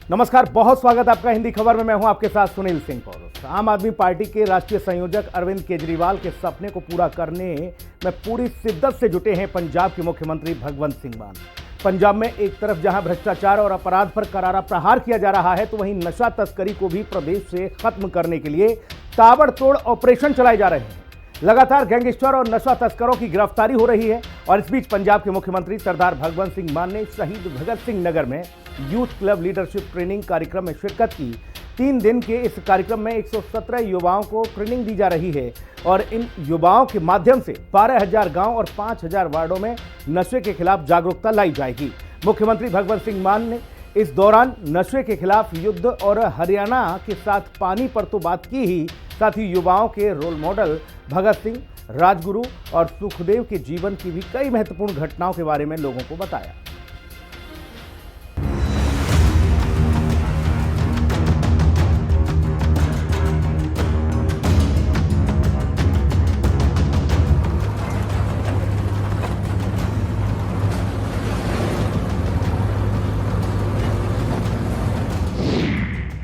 नमस्कार, बहुत स्वागत आपका हिंदी खबर में। मैं हूं आपके साथ सुनील सिंह पौरुष। आम आदमी पार्टी के राष्ट्रीय संयोजक अरविंद केजरीवाल के सपने को पूरा करने में पूरी शिद्दत से जुटे हैं पंजाब के मुख्यमंत्री भगवंत सिंह मान। पंजाब में एक तरफ जहां भ्रष्टाचार और अपराध पर करारा प्रहार किया जा रहा है, तो वहीं नशा तस्करी को भी प्रदेश से खत्म करने के लिए ताबड़तोड़ ऑपरेशन चलाए जा रहे हैं। लगातार गैंगस्टर और नशा तस्करों की गिरफ्तारी हो रही है और इस बीच पंजाब के मुख्यमंत्री सरदार भगवंत सिंह मान ने शहीद भगत सिंह नगर में यूथ क्लब लीडरशिप ट्रेनिंग कार्यक्रम में शिरकत की। 3 दिन के इस कार्यक्रम में 117 युवाओं को ट्रेनिंग दी जा रही है और इन युवाओं के माध्यम से 12,000 गांव और 5,000 वार्डों में नशे के खिलाफ जागरूकता लाई जाएगी। मुख्यमंत्री भगवंत सिंह मान ने इस दौरान नशे के खिलाफ युद्ध और हरियाणा के साथ पानी पर तो बात की ही, साथ ही युवाओं के रोल मॉडल भगत सिंह, राजगुरु और सुखदेव के जीवन की भी कई महत्वपूर्ण घटनाओं के बारे में लोगों को बताया।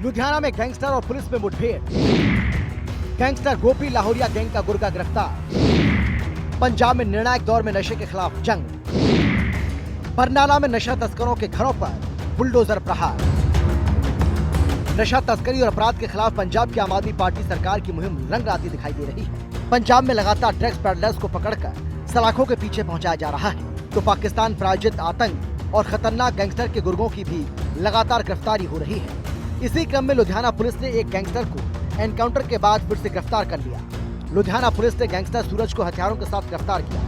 लुधियाना में गैंगस्टर और पुलिस में मुठभेड़। गैंगस्टर गोपी लाहौरिया गैंग का गुर्गा गिरफ्तार। पंजाब में निर्णायक दौर में नशे के खिलाफ जंग। बरनाला में नशा तस्करों के घरों पर बुलडोजर प्रहार। नशा तस्करी और अपराध के खिलाफ पंजाब की आम आदमी पार्टी सरकार की मुहिम रंग लाती दिखाई दे रही है। पंजाब में लगातार ड्रग्स पेडलर्स को पकड़कर सलाखों के पीछे पहुंचाया जा रहा है, तो पाकिस्तान प्रायोजित आतंक और खतरनाक गैंगस्टर के गुर्गों की भी लगातार गिरफ्तारी हो रही है। इसी क्रम में लुधियाना पुलिस ने एक गैंगस्टर को एनकाउंटर के बाद फिर से गिरफ्तार कर लिया। लुधियाना पुलिस ने गैंगस्टर सूरज को हथियारों के साथ गिरफ्तार किया।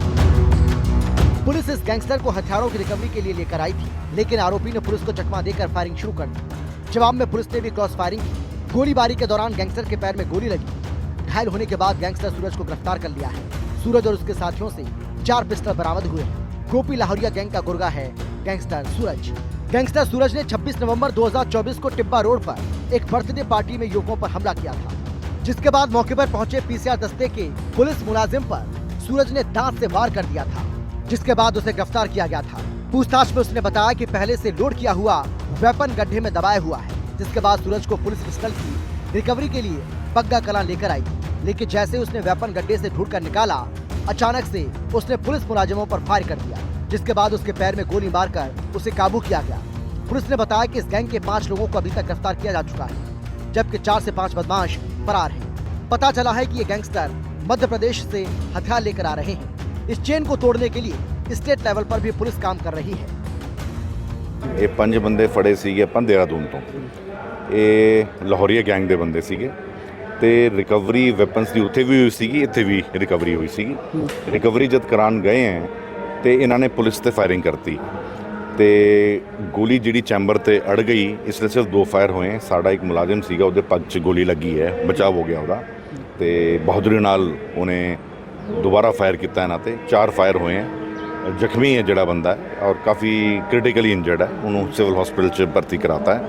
पुलिस इस गैंगस्टर को हथियारों की रिकवरी के लिए लेकर आई थी, लेकिन आरोपी ने पुलिस को चकमा देकर फायरिंग शुरू कर दी। जवाब में पुलिस ने भी क्रॉस फायरिंग की। गोलीबारी के दौरान गैंगस्टर के पैर में गोली लगी। घायल होने के बाद गैंगस्टर सूरज को गिरफ्तार कर लिया है। सूरज और उसके साथियों से 4 पिस्टल बरामद हुए हैं। गोपी लाहौरिया गैंग का गुर्गा है गैंगस्टर सूरज। गैंगस्टर सूरज ने 26 नवंबर 2024 को टिब्बा रोड पर एक बर्थडे पार्टी में युवकों पर हमला किया था, जिसके बाद मौके पर पहुंचे पीसीआर दस्ते के पुलिस मुलाजिम पर सूरज ने दांत से वार कर दिया था, जिसके बाद उसे गिरफ्तार किया गया था। पूछताछ में उसने बताया कि पहले से लोड किया हुआ वेपन गड्ढे में दबाया हुआ है, जिसके बाद सूरज को पुलिस पिस्टल की रिकवरी के लिए बग्गा कलां लेकर आई, लेकिन जैसे उसने वेपन गड्ढे से ढूंढकर निकाला, अचानक से उसने पुलिस मुलाजिमों पर फायर कर दिया, जिसके बाद उसके पैर में गोली मारकर उसे काबू किया गया। पुलिस ने बताया कि इस गैंग के 5 लोगों को अभी तक गिरफ्तार किया जा चुका है, जबकि 4 से 5 बदमाश फरार हैं। पता चला है कि ये गैंगस्टर मध्य प्रदेश से हथियार लेकर आ रहे हैं। इस चेन को तोड़ने के लिए स्टेट लेवल पर भी पुलिस काम कर रही है। ये 5 ਬੰਦੇ ਫੜੇ ਸੀਗੇ ਆਪਾਂ ਦੇਹਰਾਦੂਨ ਤੋਂ। ਇਹ ਲਾਹੌਰੀਆ ਗੈਂਗ ਦੇ ਬੰਦੇ ਸੀਗੇ ਤੇ ਰਿਕਵਰੀ ਵੈਪਨਸ ਦੀ ਉੱਥੇ ਵੀ ਹੋਈ ਸੀਗੀ, ਇੱਥੇ ਵੀ ਰਿਕਵਰੀ ਹੋਈ ਸੀਗੀ। ਰਿਕਵਰੀ ਜਦ ਕਰਾਉਣ ਗਏ ਹੈ ਤੇ ਇਹਨਾਂ ਨੇ ਪੁਲਿਸ ਤੇ ਫਾਇਰਿੰਗ ਕਰਤੀ ਤੇ ਗੋਲੀ ਜਿਹੜੀ ਚੈਂਬਰ ਤੇ ਅੜ ਗਈ। ਇਸ ਲਈ ਸਿਰਫ 2 ਫਾਇਰ ਹੋਏ। ਸਾਡਾ ਇੱਕ ਮੁਲਾਜ਼ਮ ਸੀਗਾ, ਉਹਦੇ ਪੱਗ 'ਚ ਗੋਲੀ ਲੱਗੀ ਹੈ, ਬਚਾਅ ਹੋ ਗਿਆ ਉਹਦਾ ਤੇ ਬਹਾਦਰੀ ਨਾਲ ਉਹਨੇ ਦੁਬਾਰਾ ਫਾਇਰ ਕੀਤਾ ਇਹਨਾਂ ਤੇ। 4 ਫਾਇਰ ਹੋਏ ਹੈ। ਜ਼ਖਮੀ ਹੈ ਜਿਹੜਾ ਬੰਦਾ ਔਰ ਕਾਫੀ ਕ੍ਰਿਟੀਕਲੀ ਇੰਜਰਡ ਹੈ, ਉਹਨੂੰ ਸਿਵਲ ਹਸਪੀਟਲ 'ਚ ਭਰਤੀ ਕਰਾਤਾ ਹੈ।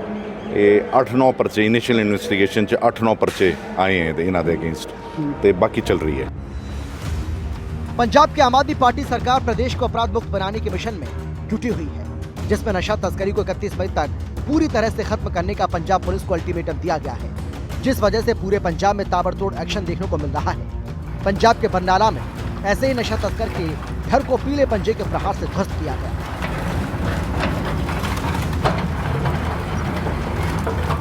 ਇਹ 8-9 ਪਰਚੇ ਇਨੀਸ਼ੀਅਲ ਇਨਵੈਸਟੀਗੇਸ਼ਨ 'ਚ 8-9 ਪਰਚੇ ਆਏ हैं ਇਹਨਾਂ ਦੇ ਅਗेंस्ट ਤੇ ਬਾਕੀ ਚੱਲ ਰਹੀ है। पंजाब की आम आदमी पार्टी सरकार प्रदेश को अपराध मुक्त बनाने के मिशन में जुटी हुई है, जिसमें नशा तस्करी को 31 मई तक पूरी तरह से खत्म करने का पंजाब पुलिस को अल्टीमेटम दिया गया है, जिस वजह से पूरे पंजाब में ताबड़तोड़ एक्शन देखने को मिल रहा है। पंजाब के बरनाला में ऐसे ही नशा तस्कर के घर को पीले पंजे के प्रहार से ध्वस्त किया गया।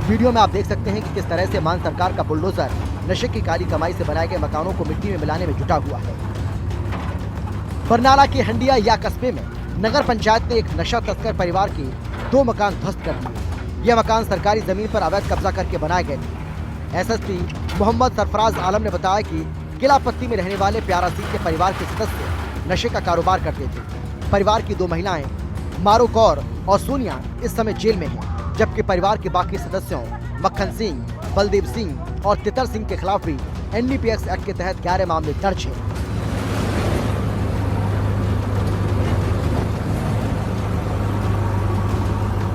वीडियो में आप देख सकते हैं कि किस तरह से मान सरकार का बुलडोजर नशे की काली कमाई से बनाए गए मकानों को मिट्टी में मिलाने में जुटा हुआ है। बरनाला के हंडिया या कस्बे में नगर पंचायत ने एक नशा तस्कर परिवार के 2 मकान ध्वस्त कर दिए। यह मकान सरकारी जमीन पर अवैध कब्जा करके बनाए गए थे। एसएसपी मोहम्मद सरफराज आलम ने बताया कि किलापत्ती में रहने वाले प्यारा सिंह के परिवार के सदस्य नशे का कारोबार करते थे। परिवार की 2 महिलाएं मारू कौर और सोनिया इस समय जेल में हैं, जबकि परिवार के बाकी सदस्यों मक्खन सिंह, बलदेव सिंह और तितर सिंह के खिलाफ भी एनडीपीएस एक्ट के तहत 11 मामले दर्ज हैं।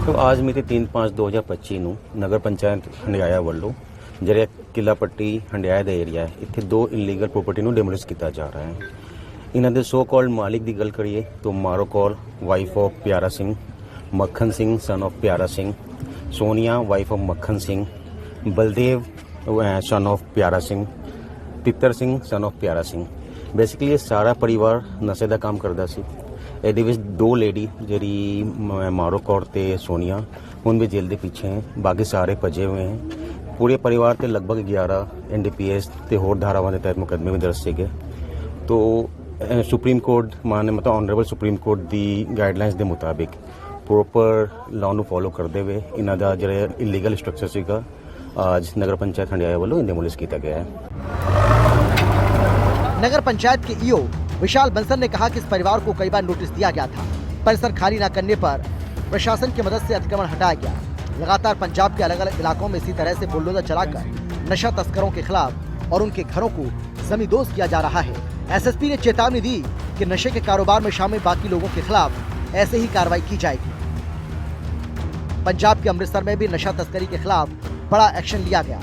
तो आज मिति 3/5/2025 ਨੂੰ ਨਗਰ ਪੰਚਾਇਤ ਹੰਡਿਆਇਆ ਵੱਲੋਂ ਜਿਹੜਾ ਕਿਲਾ ਪੱਟੀ ਹੰਡਿਆਇਆ ਦਾ ਏਰੀਆ ਹੈ, ਇੱਥੇ 2 ਇਲੀਗਲ ਪ੍ਰੋਪਰਟੀ ਨੂੰ ਡਿਮੋਲਿਸ਼ ਕੀਤਾ ਜਾ ਰਿਹਾ ਹੈ। ਇਹਨਾਂ ਦੇ ਸੋ ਕਾਲਡ ਮਾਲਿਕ ਦੀ ਗੱਲ ਕਰੀਏ ਤਾਂ Maro Kaur wife of Piara Singh, Makhan Singh son of Piara Singh, Sonia wife of Makhan Singh, Baldev son of प्यारा सिंह, तितर सिंह सन ऑफ प्यारा सिंह। बेसिकली ये सारा परिवार नशे का काम करता सी। ਇਹਦੇ ਵਿੱਚ दो लेडी ਜਿਹੜੀ मारो कौर ਤੇ सोनिया ਹੁਣ भी जेल के पीछे हैं, बाकी सारे भजे हुए हैं। पूरे परिवार ਤੇ लगभग 11 NDPS ਤੇ ਹੋਰ ਧਾਰਾਵਾਂ ਦੇ ਤਹਿਤ ਮੁਕੱਦਮੇ ਵੀ ਦਰਜ ਸੀਗੇ। तो सुप्रीम कोर्ट माने मतलब ऑनरेबल सुप्रीम कोर्ट ਦੀ ਗਾਈਡਲਾਈਨਸ ਦੇ ਮੁਤਾबिक ਪ੍ਰੋਪਰ ਲਾਅ ਨੂੰ ਫੋਲੋ ਕਰਦੇ ਹੋਏ ਇਹਨਾਂ ਦਾ ਜਿਹੜਾ ਇਲੀਗਲ ਸਟਰਕਚਰ ਸੀਗਾ आज नगर पंचायत हंडियाया वालों डिमोलिश किया गया है। नगर पंचायत के ईओ विशाल बंसल ने कहा कि इस परिवार को कई बार नोटिस दिया गया था। परिसर खाली न करने पर प्रशासन की मदद से अतिक्रमण हटाया गया। लगातार पंजाब के अलग अलग इलाकों में इसी तरह से बुलडोजर चलाकर नशा तस्करों के खिलाफ और उनके घरों को जमींदोज किया जा रहा है। एसएसपी ने चेतावनी दी कि नशे के कारोबार में शामिल बाकी लोगों के खिलाफ ऐसे ही कार्रवाई की जाएगी। पंजाब के अमृतसर में भी नशा तस्करी के खिलाफ बड़ा एक्शन लिया गया।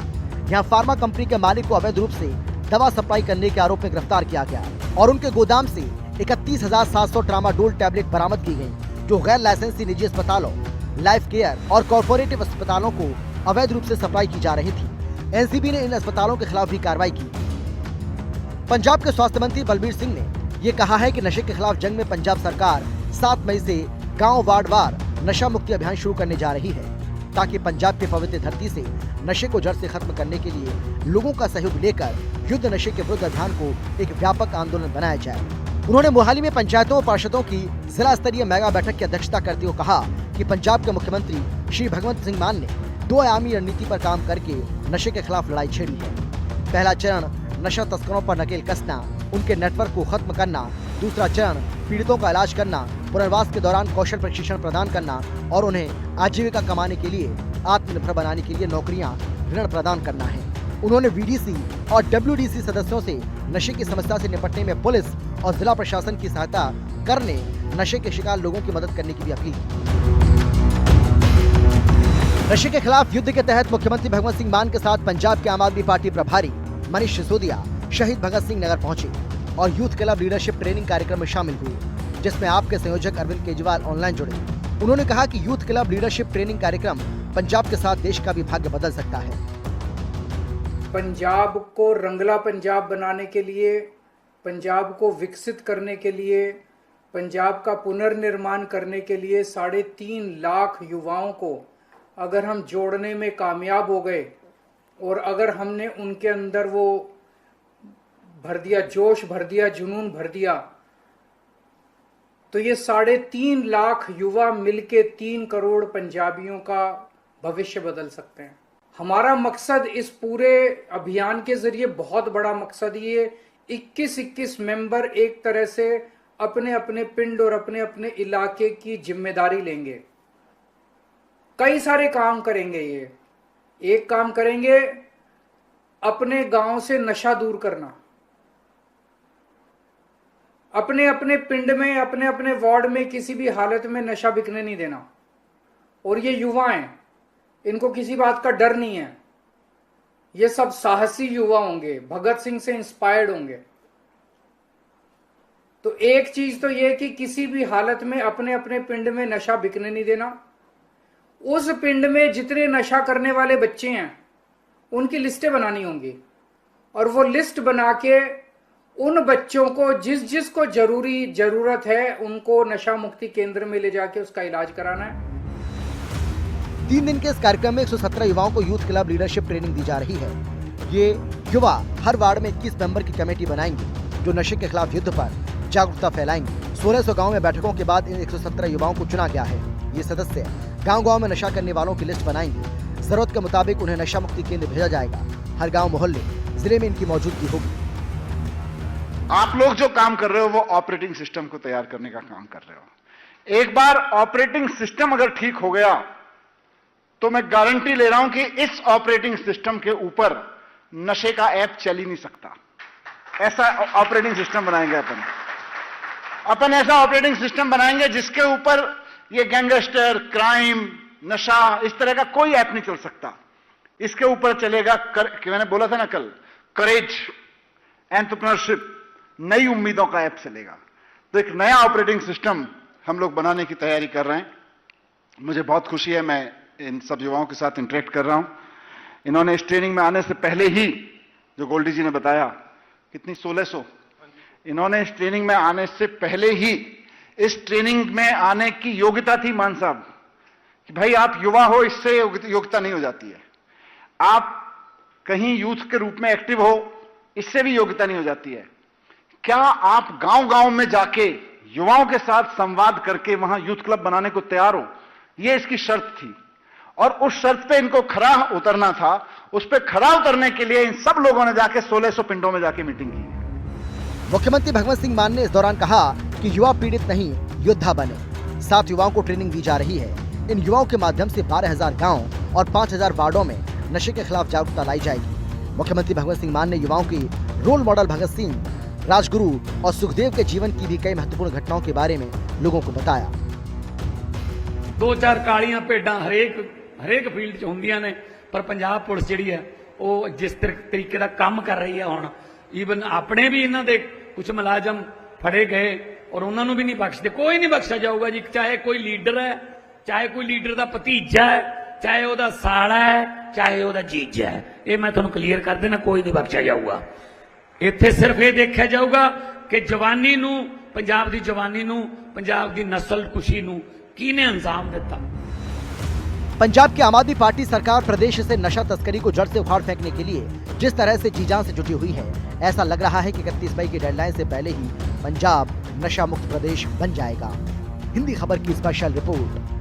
यहाँ फार्मा कंपनी के मालिक को अवैध रूप से दवा सप्लाई करने के आरोप में गिरफ्तार किया गया और उनके गोदाम से 31,700 ट्रामाडोल टैबलेट बरामद की गई, जो गैर लाइसेंसी निजी अस्पतालों, लाइफ केयर और कॉर्पोरेटिव अस्पतालों को अवैध रूप से सप्लाई की जा रही थी। एनसीबी ने इन अस्पतालों के खिलाफ भी कार्रवाई की। पंजाब के स्वास्थ्य मंत्री बलबीर सिंह ने ये कहा है कि नशे के खिलाफ जंग में पंजाब सरकार 7 मई से गाँव वार्ड नशा मुक्ति अभियान शुरू करने जा रही है, ताकि पंजाब की पवित्र धरती से नशे को जड़ से खत्म करने के लिए लोगों का सहयोग लेकर युद्ध नशे के विरुद्ध अभियान को एक व्यापक आंदोलन बनाया जाए। उन्होंने मोहाली में पंचायतों और पार्षदों की जिला स्तरीय मेगा बैठक की अध्यक्षता करते हुए कहा कि पंजाब के मुख्यमंत्री श्री भगवंत सिंह मान ने 2 आयामी रणनीति पर काम करके नशे के खिलाफ लड़ाई छेड़ी है। पहला चरण नशा तस्करों पर नकेल कसना, उनके नेटवर्क को खत्म करना। दूसरा चरण पीड़ितों का इलाज करना, पुनर्वास के दौरान कौशल प्रशिक्षण प्रदान करना और उन्हें आजीविका कमाने के लिए आत्मनिर्भर बनाने के लिए नौकरियां, ऋण प्रदान करना है। उन्होंने वीडीसी और डब्ल्यूडीसी सदस्यों से नशे की समस्या से निपटने में पुलिस और जिला प्रशासन की सहायता करने, नशे के शिकार लोगों की मदद करने की भी अपील की। नशे के खिलाफ युद्ध के तहत मुख्यमंत्री भगवंत सिंह मान के साथ पंजाब के आम आदमी पार्टी प्रभारी मनीष सिसोदिया शहीद भगत सिंह नगर पहुंचे और यूथ क्लब लीडरशिप ट्रेनिंग कार्यक्रम में शामिल हुए, जिसमें आपके संयोजक अरविंद केजरीवाल ऑनलाइन जुड़े। उन्होंने कहा कि यूथ क्लब लीडरशिप ट्रेनिंग कार्यक्रम पंजाब के साथ देश का भी भाग्य बदल सकता है। पंजाब को रंगला पंजाब बनाने के लिए, पंजाब को विकसित करने के लिए, पंजाब का पुनर्निर्माण करने के लिए 3.5 लाख युवाओं को अगर हम जोड़ने में कामयाब हो गए और अगर हमने उनके अंदर वो भर दिया, जोश भर दिया, जुनून भर दिया, तो ये 3.5 लाख युवा मिलके 3 करोड़ पंजाबियों का भविष्य बदल सकते हैं। हमारा मकसद इस पूरे अभियान के जरिए बहुत बड़ा मकसद ये 21 मेंबर एक तरह से अपने अपने पिंड और अपने अपने इलाके की जिम्मेदारी लेंगे। कई सारे काम करेंगे। ये एक काम करेंगे, अपने गांव से नशा दूर करना, अपने अपने पिंड में, अपने अपने वार्ड में किसी भी हालत में नशा बिकने नहीं देना। और ये युवा हैं, इनको किसी बात का डर नहीं है। ये सब साहसी युवा होंगे, भगत सिंह से इंस्पायर्ड होंगे। तो एक चीज तो ये कि किसी भी हालत में अपने अपने पिंड में नशा बिकने नहीं देना। उस पिंड में जितने नशा करने वाले बच्चे हैं उनकी लिस्टें बनानी होंगी और वो लिस्ट बना के उन बच्चों को जिस को जरूरत है उनको नशा मुक्ति केंद्र में ले जाके उसका इलाज कराना है। 3 दिन के इस कार्यक्रम में 117 युवाओं को यूथ क्लब लीडरशिप ट्रेनिंग दी जा रही है। ये युवा हर वार्ड में 21 मेंबर की कमेटी बनाएंगे जो नशे के खिलाफ युद्ध पर जागरूकता फैलाएंगे। 1600 गाँव में बैठकों के बाद इन 117 युवाओं को चुना गया है। ये सदस्य गाँव में नशा करने वालों की लिस्ट बनाएंगे। जरूरत के मुताबिक उन्हें नशा मुक्ति केंद्र भेजा जाएगा। हर गाँव मोहल्ले जिले में इनकी मौजूदगी होगी। आप लोग जो काम कर रहे हो वो ऑपरेटिंग सिस्टम को तैयार करने का काम कर रहे हो। एक बार ऑपरेटिंग सिस्टम अगर ठीक हो गया तो मैं गारंटी ले रहा हूं कि इस ऑपरेटिंग सिस्टम के ऊपर नशे का ऐप चल ही नहीं सकता। ऐसा ऑपरेटिंग सिस्टम बनाएंगे अपन ऐसा ऑपरेटिंग सिस्टम बनाएंगे जिसके ऊपर ये गैंगस्टर, क्राइम, नशा इस तरह का कोई ऐप नहीं चल सकता। इसके ऊपर चलेगा मैंने बोला था ना कल, करेज, एंटरप्रेन्योरशिप, नई उम्मीदों का ऐप चलेगा। तो एक नया ऑपरेटिंग सिस्टम हम लोग बनाने की तैयारी कर रहे हैं। मुझे बहुत खुशी है, मैं इन सब युवाओं के साथ इंटरेक्ट कर रहा हूं। इन्होंने इस ट्रेनिंग में आने से पहले ही, जो गोल्डी जी ने बताया, कितनी 1600, इन्होंने इस ट्रेनिंग में आने से पहले ही इस ट्रेनिंग में आने की योग्यता थी मान साहब, कि भाई आप युवा हो, इससे योग्यता नहीं हो जाती है। आप कहीं यूथ के रूप में एक्टिव हो, इससे भी योग्यता नहीं हो जाती है। क्या आप गांव-गांव में जाके युवाओं के साथ संवाद करके वहां यूथ क्लब बनाने को तैयार हो? यह इसकी शर्त थी, और उस शर्त पे इनको खरा उतरना था। उस पे खरा उतरने के लिए इन सब लोगों ने जाके 1600 पिंडों में जाके मीटिंग की। मुख्यमंत्री भगवंत सिंह मान ने इस दौरान कहा कि युवा पीड़ित नहीं, योद्धा बने। 7 युवाओं को ट्रेनिंग दी जा रही है। इन युवाओं के माध्यम से 12,000 गाँव और 5,000 वार्डों में नशे के खिलाफ जागरूकता लाई जाएगी। मुख्यमंत्री भगवंत सिंह मान ने युवाओं की रोल मॉडल भगत सिंह, राजगुरु और सुखदेव के जीवन की भी कई महत्वपूर्ण घटनाओं के बारे में लोगों को बताया। 2-4 ਕਾਲੀਆਂ ਭੇਡਾਂ ਹਰੇਕ ਫੀਲਡ 'ਚ ਹੁੰਦੀਆਂ ਨੇ, ਪਰ ਪੰਜਾਬ ਪੁਲਿਸ ਜਿਹੜੀ ਹੈ ਉਹ ਜਿਸ ਤਰੀਕੇ ਦਾ ਕੰਮ ਕਰ ਰਹੀ ਹੈ ਹੁਣ, ਈਵਨ ਆਪਣੇ ਵੀ ਇਹਨਾਂ ਦੇ ਕੁਝ ਮੁਲਾਜ਼ਮ ਫੜੇ ਗਏ ਔਰ ਉਹਨਾਂ ਨੂੰ ਵੀ ਨਹੀਂ ਬਖਸ਼ਦੇ। ਕੋਈ ਨਹੀਂ ਬਖਸ਼ਿਆ ਜਾਊਗਾ ਜੀ, ਚਾਹੇ ਕੋਈ ਲੀਡਰ ਹੈ, ਚਾਹੇ ਕੋਈ ਲੀਡਰ ਦਾ ਭਤੀਜਾ ਹੈ, ਚਾਹੇ ਉਹਦਾ ਸਾਲਾ ਹੈ, ਚਾਹੇ ਉਹਦਾ ਜੀਜਾ ਹੈ। ਇਹ ਮੈਂ ਤੁਹਾਨੂੰ ਕਲੀਅਰ ਕਰ ਦੇਣਾ, ਕੋਈ ਨਹੀਂ ਬਖਸ਼ਿਆ ਜਾਊਗਾ। ਇੱਥੇ ਸਿਰਫ ਇਹ ਦੇਖਿਆ ਜਾਊਗਾ ਕਿ ਜਵਾਨੀ ਨੂੰ, ਪੰਜਾਬ ਦੀ ਜਵਾਨੀ ਨੂੰ, ਪੰਜਾਬ ਦੀ ਨਸਲਕੁਸ਼ੀ ਨੂੰ ਕਿਹਨੇ ਅੰਜਾਮ ਦਿੱਤਾ। पंजाब की आम आदमी पार्टी सरकार प्रदेश से नशा तस्करी को जड़ से उखाड़ फेंकने के लिए जिस तरह से जी जान से जुटी हुई है, ऐसा लग रहा है कि 31 मई की डेडलाइन से पहले ही पंजाब नशा मुक्त प्रदेश बन जाएगा। हिंदी खबर की स्पेशल रिपोर्ट।